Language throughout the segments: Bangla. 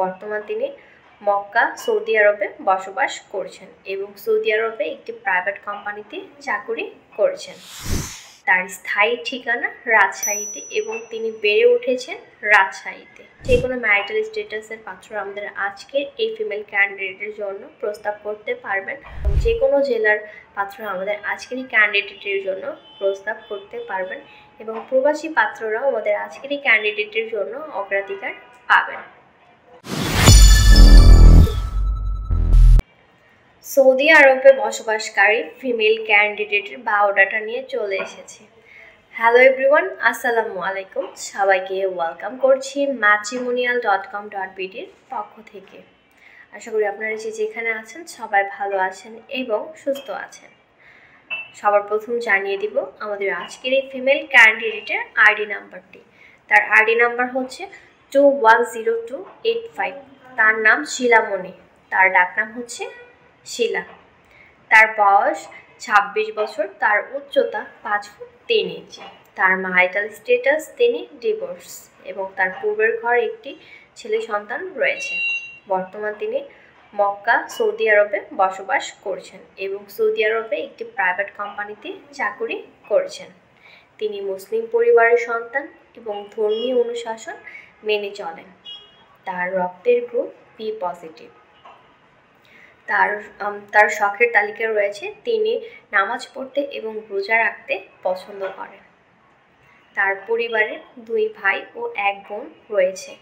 বর্তমান তিনি মক্কা সৌদি আরবে বসবাস করছেন এবং সৌদি আরবে একটি প্রাইভেট কোম্পানিতে চাকরি করছেন। তার স্থায়ী ঠিকানা রাজশাহীতে এবং তিনি বেড়ে উঠেছেন রাজশাহীতে। যে কোনো ম্যারিটাল স্ট্যাটাসের পাত্র আমাদের আজকের এই ফিমেল ক্যান্ডিডেটের জন্য প্রস্তাব করতে পারবেন। যে কোনো জেলার পাত্র আমাদের আজকের এই ক্যান্ডিডেটের জন্য প্রস্তাব করতে পারবেন এবং প্রবাসী পাত্ররাও আমাদের আজকের এই ক্যান্ডিডেটের জন্য অগ্রাধিকার পাবেন। সৌদি আরবে বসবাসকারী ফিমেল ক্যান্ডিডেটের বায়োডাটা নিয়ে চলে এসেছি। হ্যালো এভরিওয়ান, আসসালামু আলাইকুম। সবাইকে ওয়েলকাম করছি matrimonial.com.bdর পক্ষ থেকে। আশা করি আপনারা যেখানে আছেন সবাই ভালো আছেন এবং সুস্থ আছেন। সবার প্রথম জানিয়ে দিব আমাদের আজকের এই ফিমেল ক্যান্ডিডেটের আইডি নাম্বারটি। তার আইডি নাম্বার হচ্ছে 210285। তার নাম শিলামণি, তার ডাকনাম হচ্ছে শিলা। তার বয়স 26 বছর, তার উচ্চতা 5 ফুট 3 ইঞ্চি। তার ম্যারিটাল স্ট্যাটাস তিনি ডিভোর্স এবং তার পূর্বের ঘর একটি ছেলে সন্তান রয়েছে। বর্তমান তিনি মক্কা সৌদি আরবে বসবাস করছেন এবং সৌদি আরবে একটি প্রাইভেট কোম্পানিতে চাকরি করছেন। তিনি মুসলিম পরিবারের সন্তান এবং ধর্মীয় অনুশাসন মেনে চলেন। তার রক্তের গ্রুপ বি পজিটিভ। তার শখের তালিকা রয়েছে তিনি নামাজ পড়তে এবং রোজা রাখতে পছন্দ করেন। তার পরিবারে 2 ভাই ও 1 বোন রয়েছে।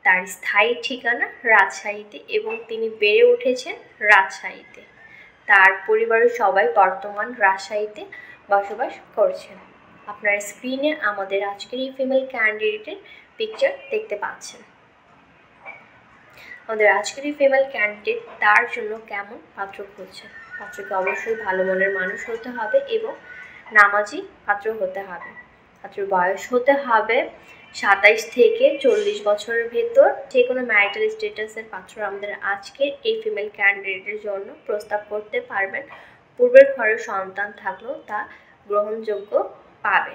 তার স্থায়ী ঠিকানা রাজশাহীতে এবং তিনি বেড়ে উঠেছেন রাজশাহীতে। তার পরিবারের সবাই বর্তমান রাজশাহীতে বসবাস করছেন। আপনার স্ক্রিনে আমাদের আজকের এই ফিমেল ক্যান্ডিডেটের পিকচার দেখতে পাচ্ছেন। আমাদের আজকের এই ফিমেল ক্যান্ডিডেট তার জন্য কেমন পাত্র খুঁজছেন। পাত্রকে অবশ্যই ভালো মনের মানুষ হতে হবে এবং নামাজি পাত্র হতে হবে। পাত্রের বয়স হতে হবে 27 থেকে 40 বছরের ভেতর। যে কোনো ম্যারিটাল স্ট্যাটাসের পাত্র আমাদের আজকের এই ফিমেল ক্যান্ডিডেটের জন্য প্রস্তাব করতে পারবেন। পূর্বের ঘরের সন্তান থাকলেও তা গ্রহণযোগ্য পাবে।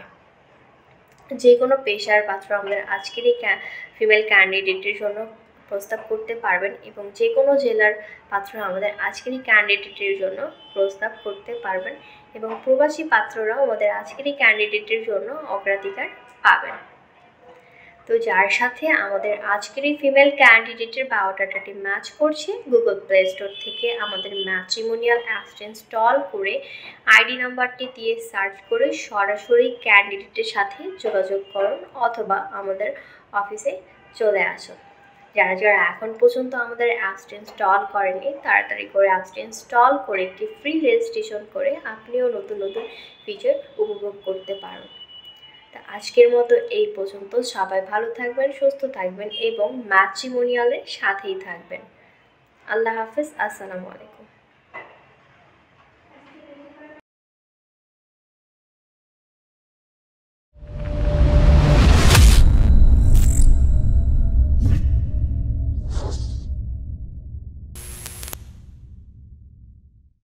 যে কোনো পেশার পাত্র আমাদের আজকের এই ফিমেল ক্যান্ডিডেটের জন্য প্রস্তাব করতে পারবেন এবং যে কোনো জেলার পাত্র আমাদের আজকের এই ক্যান্ডিডেটের জন্য প্রস্তাব করতে পারবেন এবং প্রবাসী পাত্ররাও আমাদের আজকের এই ক্যান্ডিডেটের জন্য অগ্রাধিকার পাবেন। তো যার সাথে আমাদের আজকের এই ফিমেল ক্যান্ডিডেটের বায়োডাটাটি ম্যাচ করছে, গুগল প্লে স্টোর থেকে আমাদের ম্যাট্রিমোনিয়াল অ্যাপস ইনস্টল করে আইডি নাম্বারটি দিয়ে সার্চ করে সরাসরি ক্যান্ডিডেটের সাথে যোগাযোগ করুন অথবা আমাদের অফিসে চলে আসুন। যারা এখন পর্যন্ত আমাদের অ্যাপসটি ইনস্টল করেনি তাড়াতাড়ি করে অ্যাপসটি ইনস্টল করে একটি ফ্রি রেজিস্ট্রেশন করে আপনিও নতুন নতুন ফিচার উপভোগ করতে পারেন। তা আজকের মতো এই পর্যন্ত। সবাই ভালো থাকবেন, সুস্থ থাকবেন এবং ম্যাট্রিমোনিয়ালের সাথেই থাকবেন। আল্লাহ হাফেজ, আসসালামু আলাইকুম।